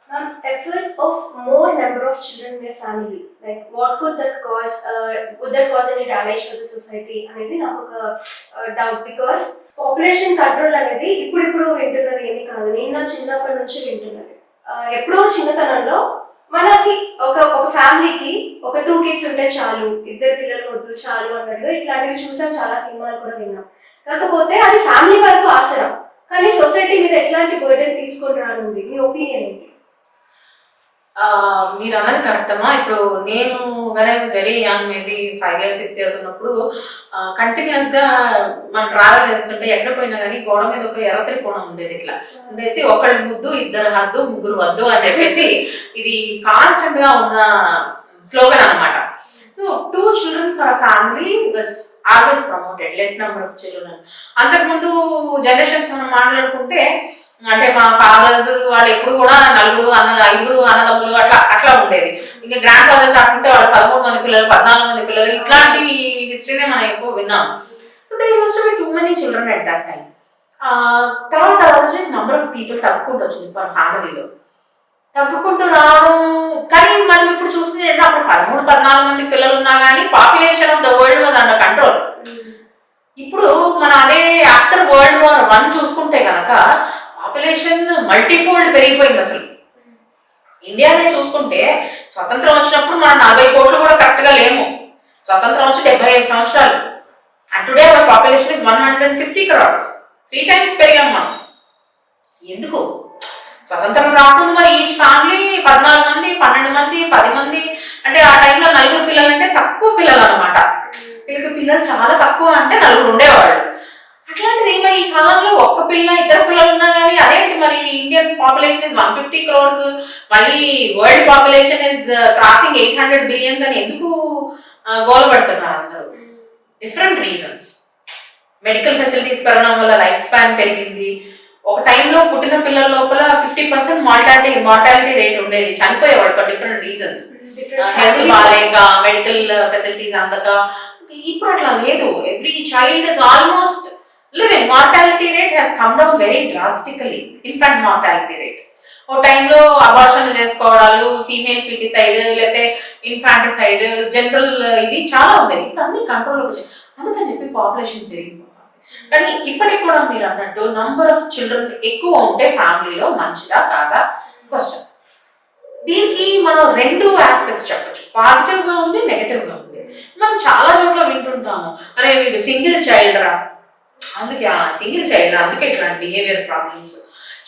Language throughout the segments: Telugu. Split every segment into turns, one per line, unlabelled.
Efforts of more number of children in a family, like what could that cause? Would that cause any damage to the society? అనేది నాకు ఒక డౌట్. బికాస్ పాపులేషన్ కంట్రోల్ అనేది ఇప్పుడు వింటున్నది ఏమీ కాదు, నేను చిన్నప్పటి నుంచి వింటున్నది. ఎప్పుడో చిన్నతనంలో మనకి ఒక ఫ్యామిలీకి ఒక 2 kids ఉంటే చాలు, 2 పిల్లలు వద్దు చాలు అన్నట్టుగా ఇట్లాంటివి చూసాం, చాలా సినిమాలు కూడా విన్నాం. కాకపోతే అది ఫ్యామిలీ వరకు ఆసరా, కానీ సొసైటీ మీద ఎట్లాంటి బర్డెన్ తీసుకొని రానుంది, మీ ఒపీనియన్ ఏంటి?
మీరు అన్నది కరెక్టమ్మా. ఇప్పుడు నేను when I was very young, maybe 5 years 6 years ఉన్నప్పుడు కంటిన్యూస్ గా మనం ట్రావెల్ చేస్తుంటే ఎక్కడ పోయినా కానీ గోడ మీద ఒక ఎర్ర కోణం ఉండేది. ఇట్లా ఉండేసి ఒకళ్ళు ముద్దు, ఇద్దరు హద్దు, ముగ్గురు వద్దు అని చెప్పేసి ఇది కాన్స్టెంట్ గా ఉన్న స్లోగన్ అనమాట. So 2 children for a family was always promoted, less number of children. అంతకుముందు జనరేషన్స్ మనం మాట్లాడుకుంటే అంటే మా ఫాదర్స్ వాళ్ళు ఎప్పుడు కూడా 5 అన్నదమ్ములు అట్లా ఉండేది. ఇంకా గ్రాండ్ ఫాదర్స్ అనుకుంటే వాళ్ళు 13 మంది పిల్లలు, 14 మంది పిల్లలు, ఇట్లాంటి హిస్టరీనే మనం ఎక్కువ విన్నాం. So they used to be too many children at that time. తర్వాత వచ్చి నంబర్ ఆఫ్ పీపుల్ తగ్గుకుంటూ వచ్చింది పర్ ఫ్యామిలీలో, తగ్గుకుంటూ రావడం. కానీ మనం ఇప్పుడు చూస్తుంది ఏంటంటే అప్పుడు 13-14 మంది పిల్లలు ఉన్నా కానీ population of the world was under control. ఇప్పుడు మనం అదే ఆఫ్టర్ వరల్డ్ వార్ 1 చూసుకుంటే కనుక పాపులేషన్ మల్టీఫోల్డ్ పెరిగిపోయింది. అసలు ఇండియానే చూసుకుంటే స్వతంత్రం వచ్చినప్పుడు మనం 40 కోట్లు కూడా కరెక్ట్ గా లేము. స్వతంత్రం వచ్చి 75 సంవత్సరాలు. And today our population is 150 crores, 3 times పెరిగాం మనం. ఎందుకు? స్వతంత్రం రాకుండా మరి ఈచ్ ఫ్యామిలీ 14 మంది, 12 మంది, 10 మంది, అంటే ఆ టైంలో 4 పిల్లలు అంటే తక్కువ పిల్లలు అనమాట. వీళ్ళకి పిల్లలు చాలా తక్కువ, అంటే 4 ఉండేవాళ్ళు. అట్లాంటిది మరి ఈ కాలంలో 1 పిల్ల 2 పిల్లలు ఉన్నా కానీ అదేంటి మరి ఇండియన్ పాపులేషన్ ఇస్ 150 crores, మళ్ళీ world population is crossing 800 billion అని ఎందుకు గోలపడుతున్నారు అందరూ? Different reasons. మెడికల్ ఫెసిలిటీస్ పెరగడం వల్ల లైఫ్ స్పాన్ పెరిగింది. ఒక టైంలో పుట్టిన పిల్లల లోపల 50% మార్టాలిటీ రేట్ ఉండేది, చనిపోయేవాడు ఫర్ డిఫరెంట్ రీజన్స్. హెల్త్ బాగాలేక, మెడికల్ ఫెసిలిటీస్ అందక. ఇప్పుడు అట్లా లేదు. Every child is almost living. Mortality rate has come down very drastically. Infant mortality rate. ఓ టైంలో అబార్షన్ చేసుకోవడాలు, ఫీమేల్ ఫిటిసైడ్, లేకపోతే ఇన్ఫాంటిసైడ్, జనరల్ ఇది చాలా ఉండేది. ఇప్పుడు అన్ని కంట్రోల్లోకి వచ్చాయి. అందుకని చెప్పి పాపులేషన్ పెరిగిపోతుంది. కానీ ఇప్పటికి కూడా మీరు అన్నట్టు నంబర్ ఆఫ్ చిల్డ్రన్ ఎక్కువ ఉంటే ఫ్యామిలీలో మంచిదా కాదా క్వశ్చన్. దీనికి మనం 2 ఆస్పెక్ట్స్ చెప్పచ్చు. పాజిటివ్ గా ఉంది, నెగటివ్ గా ఉంది. మనం చాలా చోట్ల వింటుంటాము, అరే వీడు సింగిల్ చైల్డ్ రా, అందుకే సింగిల్ చైల్డ్ అందుకే ఇట్లాంటి బిహేవియర్ ప్రాబ్లమ్స్.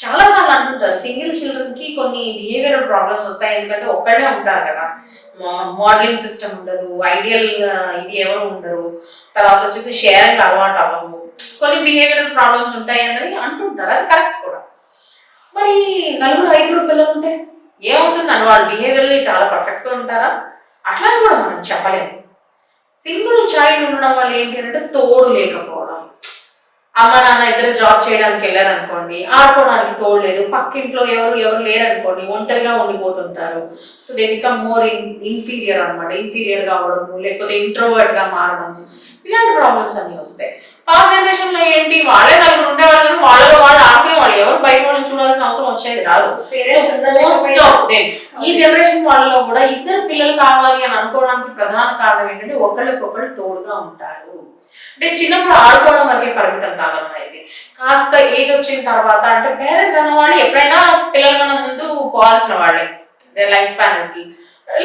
చాలా సార్లు అంటుంటారు సింగిల్ చిల్డ్రన్ కి కొన్ని బిహేవియరల్ ప్రాబ్లమ్స్ వస్తాయి, ఎందుకంటే ఒక్కడే ఉంటారు కదా, మోడలింగ్ సిస్టమ్ ఉండదు, ఐడియల్ ఇది ఎవరు ఉండరు, తర్వాత వచ్చేసి షేరింగ్ అలవాటు అవ్వదు, కొన్ని బిహేవియరల్ ప్రాబ్లమ్స్ ఉంటాయి అన్నది అంటుంటారు. అది కరెక్ట్ కూడా. మరి 4-5 పిల్లలు ఉంటే ఏమవుతుందని వాళ్ళు బిహేవియర్లీ చాలా పర్ఫెక్ట్గా ఉంటారా? అట్లా కూడా మనం చెప్పలేము. సింగిల్ చైల్డ్ ఉండడం వల్ల ఏంటి అంటే తోడు లేకపోవడం. అమ్మ నాన్న ఇద్దరు జాబ్ చేయడానికి వెళ్ళారనుకోండి, ఆడుకోవడానికి తోడు లేదు, పక్కింట్లో ఎవరు లేరనుకోండి, ఒంటరిగా ఉండిపోతుంటారు. So they become more inferior అనమాట. ఇన్ఫీరియర్ గా అవడము, లేకపోతే ఇంట్రోవర్ట్ గా మారడము, ఇలాంటి ప్రాబ్లమ్స్ అన్ని వస్తాయి. పాత జనరేషన్ లో ఏంటి, వాళ్ళే 4 ఉండేవాళ్ళు, వాళ్ళలో వాళ్ళు ఆడుకునే వాళ్ళు, ఎవరు బయట వాళ్ళని చూడాల్సిన అవసరం వచ్చేది రాదు. మోస్ట్ ఆఫ్ దెమ్ ఈ జనరేషన్ వాళ్ళలో కూడా 2 పిల్లలు కావాలి అని అనుకోవడానికి ప్రధాన కారణం ఏంటంటే ఒకళ్ళకొకళ్ళు తోడుగా ఉంటారు. అంటే చిన్నప్పుడు ఆడుకోవడం వరకే పరిమితం కాదమ్మా. ఇది కాస్త ఏజ్ వచ్చిన తర్వాత, అంటే పేరెంట్స్ అన్నవాళ్ళు ఎప్పుడైనా పిల్లల కన్నా ముందు పోవాల్సిన వాళ్ళే. లైఫ్ స్పాన్ కి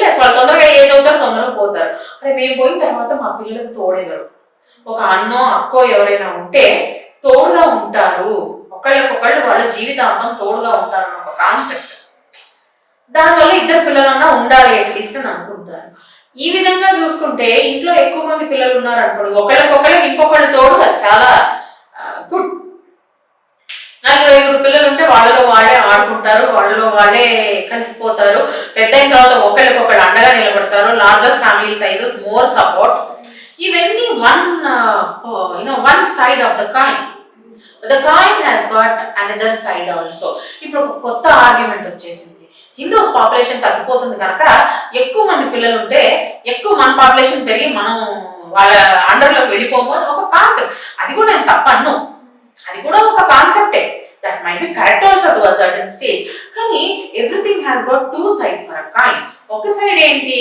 లెస్, వాళ్ళు తొందరగా ఏజ్ అవుతారు, తొందరగా పోతారు. అరే మేము పోయిన తర్వాత మా పిల్లలకు తోడెవరు, ఒక అన్నో అక్కో ఎవరైనా ఉంటే తోడుగా ఉంటారు, ఒకళ్ళకొకళ్ళు వాళ్ళ జీవితాంతం తోడుగా ఉంటారు అన్న ఒక కాన్సెప్ట్. దానివల్ల 2 పిల్లలన్నా ఉండాలి అట్లీస్ట్ అని అనుకుంటారు. ఈ విధంగా చూసుకుంటే ఇంట్లో ఎక్కువ మంది పిల్లలు ఉన్నారు అనుకోండి, ఒకళ్ళకొకళ్ళకి ఇంకొకళ్ళు తోడు, అది చాలా గుడ్. 4-5 పిల్లలు ఉంటే వాళ్ళలో వాళ్ళే ఆడుకుంటారు, వాళ్ళలో వాళ్ళే కలిసిపోతారు. పెద్ద అయిన తర్వాత ఒకళ్ళకొకళ్ళు అండగా నిలబడతారు. Larger family sizes, more support. ఇవన్నీ one side of the coin. The coin has got another side also. ఇప్పుడు ఒక కొత్త ఆర్గ్యుమెంట్ వచ్చేసింది, హిందూస్ పాపులేషన్ తగ్గిపోతుంది కనుక ఎక్కువ మంది పిల్లలు ఉంటే ఎక్కువ మన పాపులేషన్ పెరిగి మనం వాళ్ళ అండర్లోకి వెళ్ళిపోము అని ఒక కాన్సెప్ట్. అది కూడా నేను తప్పను, అది కూడా ఒక కాన్సెప్టే. That might be correct also to a certain stage. కానీ everything has got two sides for a coin. ఒక సైడ్ ఏంటి,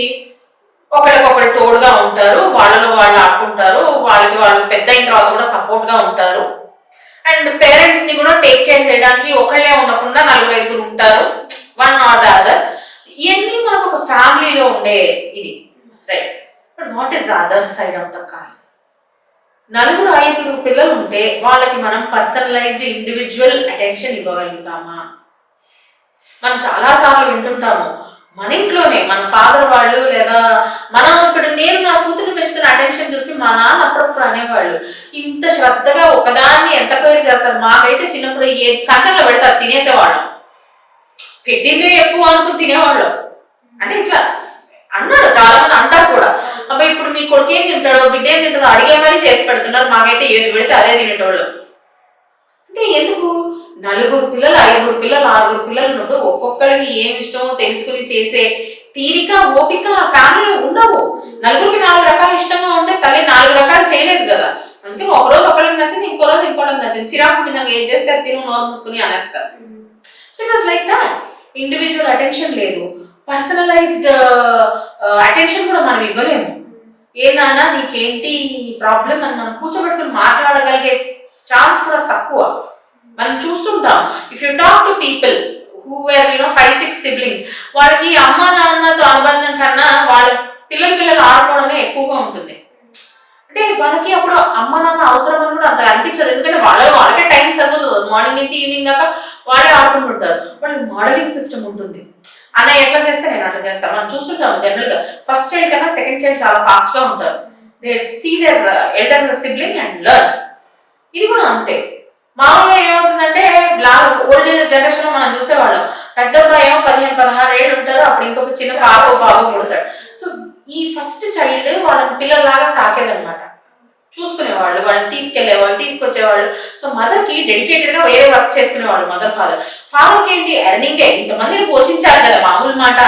ఒకరికొకరు తోడుగా ఉంటారు, వాళ్ళలో వాళ్ళు ఆడుకుంటారు, వాళ్ళకి వాళ్ళు పెద్ద అయిన తర్వాత కూడా సపోర్ట్ గా ఉంటారు. అండ్ పేరెంట్స్ ని కూడా టేక్ కేర్ చేయడానికి ఒకళ్ళే ఉండకుండా 4-5 ఉంటారు, వన్ నాట్ ద అదర్. ఇవన్నీ మనకు ఒక ఫ్యామిలీలో ఉండే ఇది, right? But what is the other side of the coin? 4-5 పిల్లలు ఉంటే వాళ్ళకి మనం పర్సనలైజ్డ్ ఇండివిజువల్ అటెన్షన్ ఇవ్వగలుగుతామా? మనం చాలా సార్లు వింటుంటాము, మన ఇంట్లోనే మన ఫాదర్ వాళ్ళు లేదా మనం ఇప్పుడు నేను నా కూతురు పెంచుతున్న అటెన్షన్ చూసి మా నాన్న అప్పుడప్పుడు అనేవాళ్ళు, ఇంత శ్రద్ధగా ఒకదాన్ని ఎంత కేర్ చేస్తారు. మాకైతే చిన్నప్పుడు ఏ కంచంలో పెడతారు తినేసేవాళ్ళం, పెట్టిందే ఎక్కువ అనుకుని తినేవాళ్ళం. అంటే ఇట్లా అన్నారు, చాలా మంది అంటారు కూడా, అబ్బాయి ఇప్పుడు మీ కొడుకు ఏం తింటాడో బిడ్డ ఏం తింటాడో అడిగే మరీ చేసి పెడుతున్నారు, మాకైతే ఏది పెడితే అదే తినేటోళ్ళు. అంటే ఎందుకు 4 పిల్లలు 5 పిల్లలు 6 పిల్లలు ఉన్నప్పుడు ఒక్కొక్కరికి ఏం ఇష్టమో తెలుసుకుని చేసే తీరిక ఓపిక ఫ్యామిలీలో ఉండవు. 4కి 4 రకాలు ఇష్టంగా ఉంటే తల్లి 4 రకాలు చేయలేదు కదా. అందుకని ఒక రోజు ఒకరికి నచ్చింది, ఇంకో రోజు ఇంకోటి నచ్చింది, చిరాకు పుట్టిందాక ఏం చేస్తే తిను నోరు మూసుకుని అనేస్తారు. So it was like that. Individual attention లేదు, పర్సనలైజ్డ్ అటెన్షన్ కూడా మనం ఇవ్వలేము. ఏ నాన్న నీకేంటి ప్రాబ్లం అని మనం కూర్చోబెట్టుకుని మాట్లాడగలిగే ఛాన్స్ కూడా తక్కువ. మనం చూస్తుంటాం, if you talk to people who were 5-6 siblings, వాళ్ళకి అమ్మ నాన్నతో అనుబంధం కన్నా వాళ్ళ పిల్లలు ఆడుకోవడమే ఎక్కువగా ఉంటుంది. అంటే వాళ్ళకి అప్పుడు అమ్మ నాన్న అవసరం అని కూడా అంత అనిపించదు, ఎందుకంటే వాళ్ళకే టైం సరిపోతుంది. మార్నింగ్ నుంచి ఈవినింగ్ దాకా వాళ్ళే ఆడుకుంటుంటారు. వాళ్ళకి మోడలింగ్ సిస్టమ్ ఉంటుంది, అన్న ఎట్లా చేస్తే నేను అట్లా చేస్తాను. మనం చూస్తుంటాము జనరల్ గా ఫస్ట్ చైల్డ్ కన్నా సెకండ్ చైల్డ్ చాలా ఫాస్ట్ గా ఉంటారు. They see their elder sibling and learn. ఇది కూడా అంతే. మామూలుగా ఏమవుతుందంటే ఓల్డ్ జనరేషన్ లో మనం చూసేవాళ్ళం, పెద్దప్పుడు ఏమో 15-16 ఏళ్ళు ఉంటారు, అప్పుడు ఇంకొక చిన్న బాబు పుడతాడు. సో ఈ ఫస్ట్ చైల్డ్ వాళ్ళని పిల్లల్లాగా సాకేదనమాట, చూసుకునేవాళ్ళు, వాళ్ళని తీసుకెళ్లేవాళ్ళు, తీసుకొచ్చేవాళ్ళు. సో మదర్ కి డెడికేటెడ్ గా వేరే వర్క్ చేసుకునేవాళ్ళు మదర్ ఫాదర్కి ఏంటి ఎర్నింగే, ఇంతమందిని పోషించాలి కదా మామూలు మాట.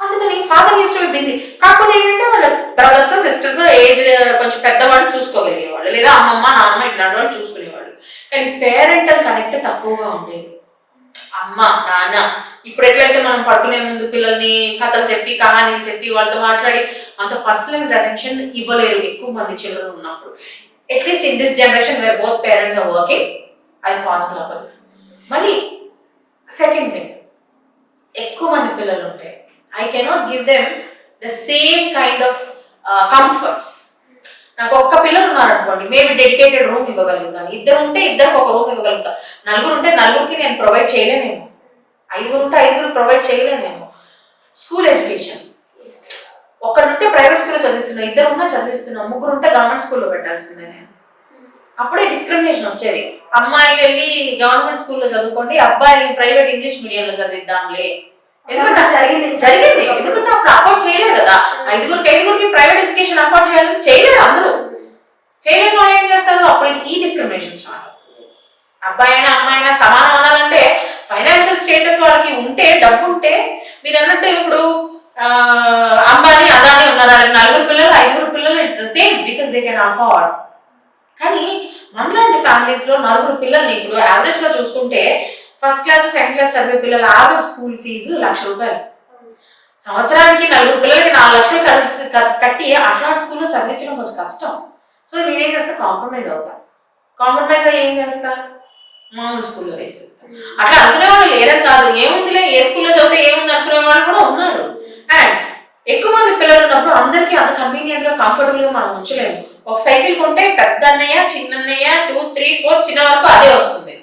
అందుకని father use to be busy. కాకపోతే ఏంటంటే వాళ్ళ బ్రదర్స్ సిస్టర్స్ ఏజ్ కొంచెం పెద్దవాళ్ళు చూసుకోగలిగేవాళ్ళు, లేదా అమ్మమ్మ నాన్నమ్మ ఇట్లాంటి వాళ్ళు చూసుకునేవాళ్ళు. కానీ పేరెంటల్ కనెక్ట్ తక్కువగా ఉండేది. అమ్మ నాన్న ఇప్పుడు ఎట్లయితే మనం పడుకునే ముందు పిల్లల్ని కథలు చెప్పి కహానీలు చెప్పి వాళ్ళతో మాట్లాడి అంత పర్సనలైజ్డ్ అటెన్షన్ ఇవ్వలేరు ఎక్కువ మంది చిల్డ్రన్ ఉన్నప్పుడు. At least in this generation where both parents are working, అది పాసిబుల్ అవ్వదు. మళ్ళీ సెకండ్ థింగ్, ఎక్కువ మంది పిల్లలు ఉంటే I cannot give them the same kind of comforts. నాకు ఒక్క పిల్లలు ఉన్నారనుకోండి, మేబీ డెడికేటెడ్ రూమ్ ఇవ్వగలుగుతాను. 2 ఉంటే 2కి ఒక రూమ్ ఇవ్వగలుగుతాను. 4 ఉంటే 4కి నేను ప్రొవైడ్ చేయలేనేమో. 5 ఉంటే 5 ప్రొవైడ్ చేయలేనేమో. స్కూల్ ఎడ్యుకేషన్, ఒక్కడుంటే ప్రైవేట్ స్కూల్లో చదివిస్తున్నా, 2 ఉన్నా చదివిస్తున్నా, 3 ఉంటే గవర్నమెంట్ స్కూల్లో పెట్టాల్సిందే నేను. అప్పుడే డిస్క్రిమినేషన్ వచ్చేది. అమ్మాయి వెళ్ళి గవర్నమెంట్ స్కూల్లో చదువుకోండి, అబ్బాయి ప్రైవేట్ ఇంగ్లీష్ మీడియంలో చదివిద్దాంలే. ఎందుకంటే జరిగింది ఎందుకంటే అప్పుడు అఫోర్డ్ చేయలేదు కదా. 5గురికి ప్రైవేట్ ఎడ్యుకేషన్ అఫోర్డ్ చేయాలని చేయలేదు, అందరూ చేయలేని వాళ్ళు ఏం చేస్తారు, అప్పుడు ఈ డిస్క్రిమినేషన్ స్టార్ట్. అబ్బాయి అయినా అమ్మాయి అయినా సమానం అనాలంటే ఫైనాన్షియల్ స్టేటస్ వాళ్ళకి ఉంటే, డబ్బు ఉంటే, మీరు అన్నట్టు ఇప్పుడు అంబానీ అదానీ ఉన్నారు, 4 పిల్లలు 5 పిల్లలు it's the same because they can afford. కానీ మనలాంటి ఫ్యామిలీస్ లో 4 పిల్లల్ని ఇప్పుడు యావరేజ్ గా చూసుకుంటే ఫస్ట్ క్లాస్ సెకండ్ క్లాస్ చదివే పిల్లల యావరేజ్ స్కూల్ ఫీజు 1,00,000 రూపాయలు. సంవత్సరానికి 4 పిల్లలకి 4 లక్షలు కట్టి అట్లాంటి స్కూల్లో చదివించడం కొంచెం కష్టం. సో నేనేం చేస్తా, కాంప్రమైజ్ అవుతా. కాంప్రమైజ్ అయ్యి ఏం చేస్తా, మామూలు స్కూల్లో వేసేస్తా. అట్లా అనుకునే వాళ్ళు లేరని కాదు, ఏముందిలే ఏ స్కూల్లో చదివితే ఏముంది అనుకునే వాళ్ళు కూడా ఉన్నారు. అండ్ ఎక్కువ మంది పిల్లలు ఉన్నప్పుడు అందరికీ అంత కన్వీనియంట్ గా కంఫర్టబుల్ గా మనం ఉంచలేము. ఒక సైకిల్ కొంటే పెద్ద అన్నయ్య చిన్నయ్య 2, 3, 4 చిన్న వరకు అదే వస్తుంది.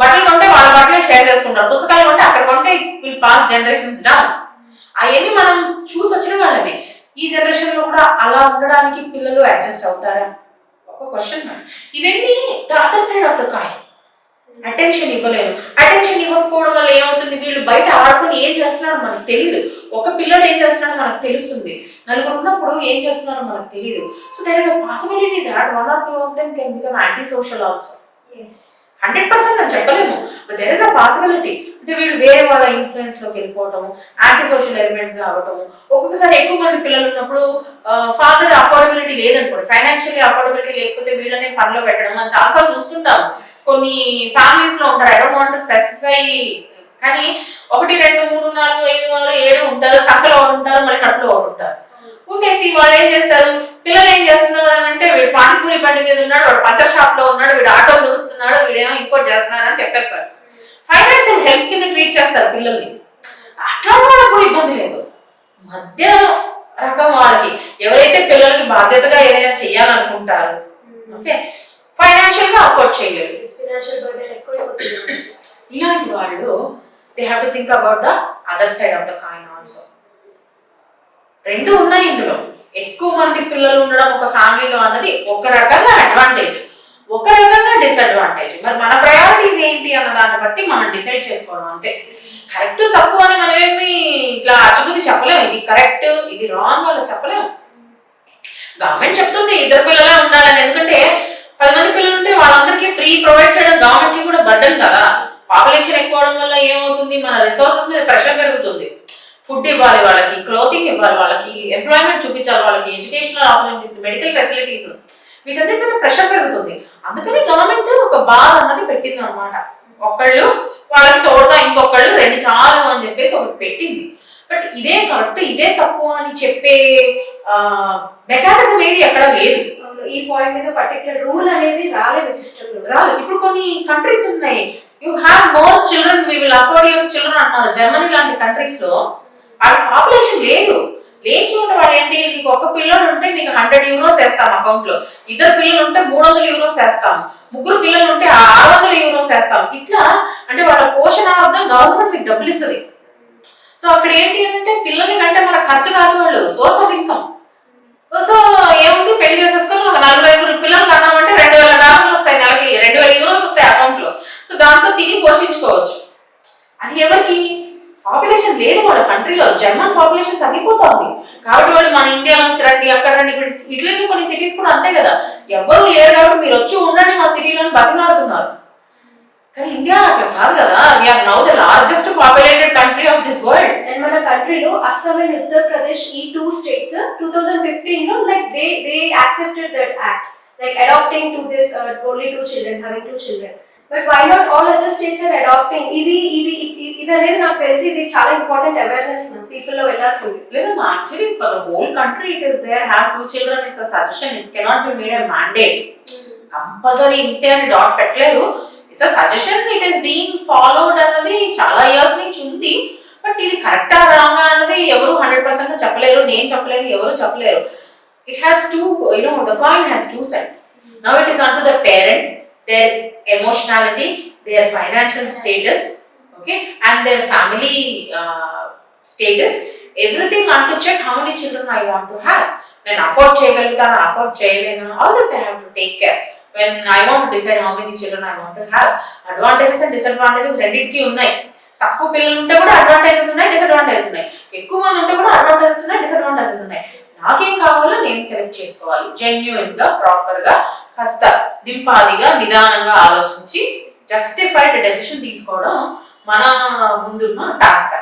బట్టలు కొంటే వాళ్ళ బట్టలే షేర్ చేసుకుంటారు, పుస్తకాలు కొంటే అక్కడ కొంటే విల్ పాస్ జనరేషన్స్ డౌన్. అవన్నీ మనం చూసి వచ్చిన వాళ్ళమే. ఈ జనరేషన్ లో కూడా అలా ఉండడానికి పిల్లలు అడ్జస్ట్ అవుతారా, ఒక క్వశ్చన్. ఇవన్నీ the other side of the coin. Attention ఇవ్వలేరు. అటెన్షన్ ఇవ్వకపోవడం వల్ల ఏమవుతుంది, వీళ్ళు బయట ఆడుకొని ఏం చేస్తున్నారో మనకు తెలియదు. ఒక పిల్లడు ఏం చేస్తున్నారో మనకు తెలుస్తుంది, 4 ఉన్నప్పుడు ఏం చేస్తున్నారో మనకు తెలియదు. So there is a possibility that 1 or 2 of them can become antisocial also. 100% అని చెప్పలేము, but there is a possibility. అంటే వీళ్ళు వేరే వాళ్ళ ఇన్ఫ్లుయెన్స్ లోకి వెళ్ళిపోవటము, యాంటీ సోషల్ ఎలిమెంట్స్ రావటము. ఒక్కొక్కసారి ఎక్కువ మంది పిల్లలు ఉన్నప్పుడు ఫాదర్ అఫోర్డబిలిటీ లేదనుకోండి, ఫైనాన్షియల్లీ అఫోర్డబిలిటీ లేకపోతే వీళ్ళని పనిలో పెట్టడం మనం చాలాసార్లు చూస్తుంటాం. కొన్ని ఫ్యామిలీస్ లో ఉంటారు, I don't want to specify, కానీ 1 2 3 4 5 6 7 ఉంటారు, చక్కలో ఉంటారు, మళ్ళీ కడుపులో ఉంటారు. ఉండేసి వాళ్ళు ఏం చేస్తారు, పిల్లలు ఏం చేస్తున్నారు అని అంటే వీడు పానీపూరి బండి మీద ఉన్నాడు, వాడు పంచర్ షాప్ లో ఉన్నాడు, వీడు ఆటో దురుస్తున్నాడు, వీడేమో ఇంపోర్ట్ చేస్తున్నాడు అని చెప్పేస్తారు. ఫైనాన్షియల్ హెల్ప్ కింద ట్రీట్ చేస్తారు పిల్లల్ని. అట్లా వాళ్ళకి కూడా ఇబ్బంది లేదు. మధ్య రకం వాళ్ళకి ఎవరైతే పిల్లలకి బాధ్యతగా ఏదైనా చేయాలనుకుంటారు, ఓకే, ఫైనాన్షియల్ గా అఫోర్డ్ చేయలేదు, ఇలాంటి వాళ్ళు they have to think about the other side of the coin also. రెండు ఉన్నాయి ఇందులో. ఎక్కువ మంది పిల్లలు ఉండడం ఒక ఫ్యామిలీలో అన్నది ఒక రకంగా అడ్వాంటేజ్, ఒక రకంగా డిసడ్వాంటేజ్. మరి మన ప్రయారిటీస్ ఏంటి అన్న దాన్ని బట్టి మనం డిసైడ్ చేసుకోవడం అంతే. కరెక్ట్ తప్పు అని మనం ఏమి ఇట్లా అచ్చుకుది చెప్పలేము, ఇది కరెక్ట్ ఇది రాంగ్ అలా చెప్పలేము. గవర్నమెంట్ చెప్తుంది 2 పిల్లలే ఉండాలని, ఎందుకంటే 10 మంది పిల్లలు ఉంటే వాళ్ళందరికీ ఫ్రీ ప్రొవైడ్ చేయడం గవర్నమెంట్ కి కూడా బర్డెన్ కదా. పాపులేషన్ ఎక్కువ అవడం వల్ల ఏమవుతుంది, మన రిసోర్సెస్ మీద ప్రెషర్ పెరుగుతుంది. ఫుడ్ ఇవ్వాలి వాళ్ళకి, క్లోతింగ్ ఇవ్వాలి వాళ్ళకి, ఎంప్లాయ్మెంట్ చూపించాలి వాళ్ళకి, ఎడ్యుకేషనల్ ఆపర్చునిటీస్, మెడికల్ ఫెసిలిటీస్, వీటన్నిటి మీద ప్రెషర్ పెరుగుతుంది. అందుకని గవర్నమెంట్ ఒక బార్ అన్నది పెట్టింది అనమాట. ఒకళ్ళు వాళ్ళకి తోడుగా ఇంకొకళ్ళు 2 చాలు అని చెప్పేసి ఒకటి పెట్టింది. బట్ ఇదే కరెక్ట్ ఇదే తప్పు అని చెప్పే మెకానిజం ఏది ఎక్కడ లేదు.
ఈ పాయింట్ మీద పర్టికులర్ రూల్ అనేది రాలేదు, సిస్టమ్
రాలేదు. ఇప్పుడు కొన్ని కంట్రీస్ ఉన్నాయి, you have more children we will afford your children అంటున్నారు. జర్మనీ లాంటి కంట్రీస్ లో వాళ్ళ పాపులేషన్ లేదు, లేని చోట వాళ్ళు ఏంటి, మీకు ఒక పిల్లలు ఉంటే మీకు 100 euros వేస్తాం అకౌంట్ లో, 2 పిల్లలు ఉంటే 300 euros వేస్తాం, 3 పిల్లలు ఉంటే 600 euros వేస్తాం. ఇట్లా అంటే వాళ్ళ పోషణార్థం గవర్నమెంట్ మీకు డబ్బులు ఇస్తుంది. సో అక్కడ ఏంటి అంటే పిల్లల కంటే మన ఖర్చు కాదు, వాళ్ళు సోర్స్ ఆఫ్ ఇన్కమ్. సో ఏముంది, పెళ్లి చేసేసుకొని ఒక 4-5 పిల్లలు కన్నామంటే $2000 వస్తాయి, నెలకి 2000 euros వస్తాయి అకౌంట్ లో. సో దాంతో తిని పోషించుకోవచ్చు. అది ఎవరికి, పాపులేషన్ లేదు వాళ్ళ కంట్రీలో. జర్మన్ పాపులేషన్ తగ్గిపోతుంది కాబట్టి వాళ్ళు మన ఇండియా నుంచి రండి అక్కడ రండి. ఇట్లనే కొన్ని సిటీస్ కూడా అంతే కదా, ఎవరు లేరు కాబట్టి మీరు వచ్చి ఉండండి మా సిటీలో బతిలాడుతున్నారు. కానీ ఇండియా అట్లా కాదు కదా, we are now the largest populated country of this world.
And మన కంట్రీలో అస్సాం అండ్ ఉత్తరప్రదేశ్ ఈ 2 states 2015 లో like they accepted that act, like adapting to this only 2 children, having 2 children. But why not all other states are adapting? ఇది అనేది నాకు తెలిసి ఇది చాలా ఇంపార్టెంట్ అవేర్నెస్ పీపుల్ లో వెళ్ళాల్సింది.
లేదమ్మా, actually for the whole country it is there, have 2 children, it's a suggestion, it cannot be made a mandate. Compulsory ఇంతే అని డాట్ పెట్టలేరు, it's a suggestion, it is being followed అన్నది చాలా ఇయర్స్ నుంచి ఉంది. బట్ ఇది కరెక్టా రాంగా అన్నది ఎవరు 100% చెప్పలేరు, నేను చెప్పలేను, ఎవరు చెప్పలేరు. It has two, the coin has 2 sides. Now it is on to the parent, their emotionality, their financial status, okay, and their family status, everything on to check how many children I want to have. When afford cheyagalutana, afford cheyalena, all this I have to take care. When I want to decide how many children I want to have, advantages and disadvantages రెండిటికి ఉన్నాయి. తక్కువ పిల్లలు ఉంటే కూడా అడ్వాంటేజెస్ ఉన్నాయి, డిసడ్వాంటేజెస్ ఉన్నాయి. ఎక్కువ మంది ఉంటే కూడా అడ్వాంటేజెస్ ఉన్నాయి, డిసడ్వాంటేజెస్ ఉన్నాయి. నాకేం కావాలో నేను సెలెక్ట్ చేసుకోవాలి, జెన్యూన్ గా, ప్రాపర్ గా, కాస్త నింపాదిగా, నిదానంగా ఆలోచించి జస్టిఫైడ్ డెసిషన్ తీసుకోవడం మన ముందున్న టాస్క్.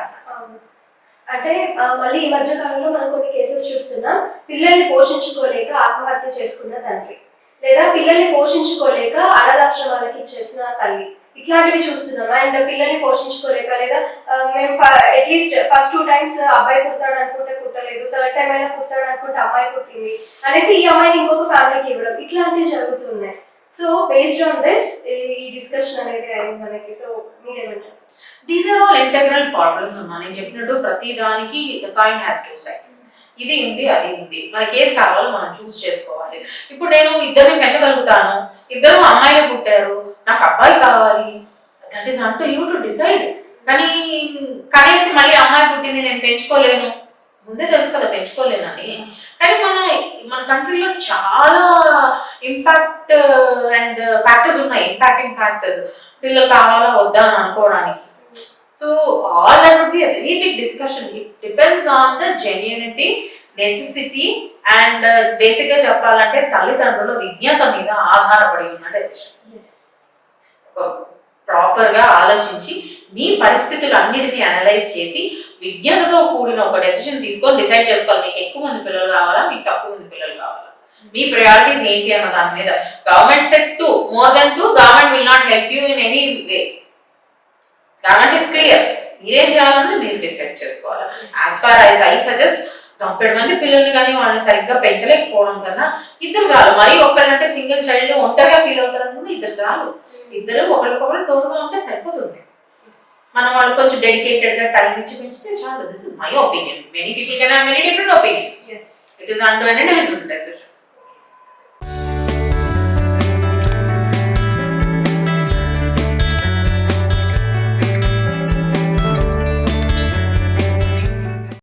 అంటే మళ్ళీ ఈ మధ్య కాలంలో మనం కొన్ని కేసెస్ చూస్తున్నాం, పిల్లల్ని పోషించుకోలేక ఆత్మహత్య చేసుకున్న తండ్రి, లేదా పిల్లల్ని పోషించుకోలేక అనాథాశ్రమాలకి ఇచ్చేసిన తల్లి, ఇట్లాంటివి చూస్తున్నాం. అండ్ పిల్లల్ని పోషించుకోలేక, లేదా మేము అట్లీస్ట్ ఫస్ట్ 2 times అబ్బాయి పుడతాడు అనుకుంటే పుట్టలేదు, 3rd time అయినా పుడతాడు అనుకుంటే అమ్మాయి పుట్టింది అనేసి ఈ అమ్మాయిని ఇంకొక ఫ్యామిలీకి ఇవ్వడం, ఇట్లాంటివి జరుగుతున్నాయి. సో బేస్డ్ ఆన్ దిస్ ఈ డిస్కషన్ అనేది అయింది మనకి. సో మీరేమంటారు?
These are all integral problems అమ్మా. నేను చెప్పినట్టు ప్రతి దానికి ద కాయిన్ హ్యాస్ 2 sides. ఇది ఉంది, అది ఉంది, మనకి ఏది కావాలో మనం చూస్ చేసుకోవాలి. ఇప్పుడు నేను ఇద్దరిని పెంచగలుగుతాను, 2 అమ్మాయిలు పుట్టారు, నాకు అబ్బాయి కావాలి, that is up to you to decide. కానీ కనీసం మళ్ళీ అమ్మాయి పుట్టింది నేను పెంచుకోలేను, ముందే తెలుసు కదా పెంచుకోలేనని. కానీ మన కంట్రీలో చాలా ఇంపాక్ట్ అండ్ ఫ్యాక్టర్స్ ఉన్నాయి, ఇంపాక్టింగ్ ఫ్యాక్టర్స్, పిల్లలు కావాలా వద్దా అని అనుకోవడానికి. So all that would be a very big discussion. It depends on the genuinity, necessity and basic గా చెప్పాలంటే తల్లిదండ్రుల విజ్ఞత మీద ఆధారపడి ఉన్న డెసిషన్. ప్రాపర్ గా ఆలోచించి మీ పరిస్థితులు అన్నిటిని అనలైజ్ చేసి విజ్ఞతతో కూడిన ఒక డెసిషన్ తీసుకొని డిసైడ్ చేసుకోవాలి. మీకు ఎక్కువ మంది పిల్లలు కావాలా, మీకు తక్కువ మంది పిల్లలు కావాలా, మీ ప్రయారిటీస్ ఏంటి అన్న దాని మీద. Government set 2 more than 2, government will not help you in any way. Government is clear, మీరేం చేయాలని మీరు డిసైడ్ చేసుకోవాలి. As far as I suggest 90 మంది పిల్లల్ని కానీ వాళ్ళని సరిగ్గా పెంచలేకపోవడం కన్నా 2 చాలు. మరి ఒక్కరంటే సింగిల్ చైల్డ్ ఒంటరిగా ఫీల్ అవుతారు అనుకుంటే 2 చాలు. 2 ఒకరికొకరు తోడుగా ఉంటే సరిపోతుంది. మనం వాళ్ళు కొంచెం డెడికేటెడ్ గా టైం ఇచ్చి పెంచితే చాలు. This is my opinion. Many people can have many different opinions. It is on to an individual's decision.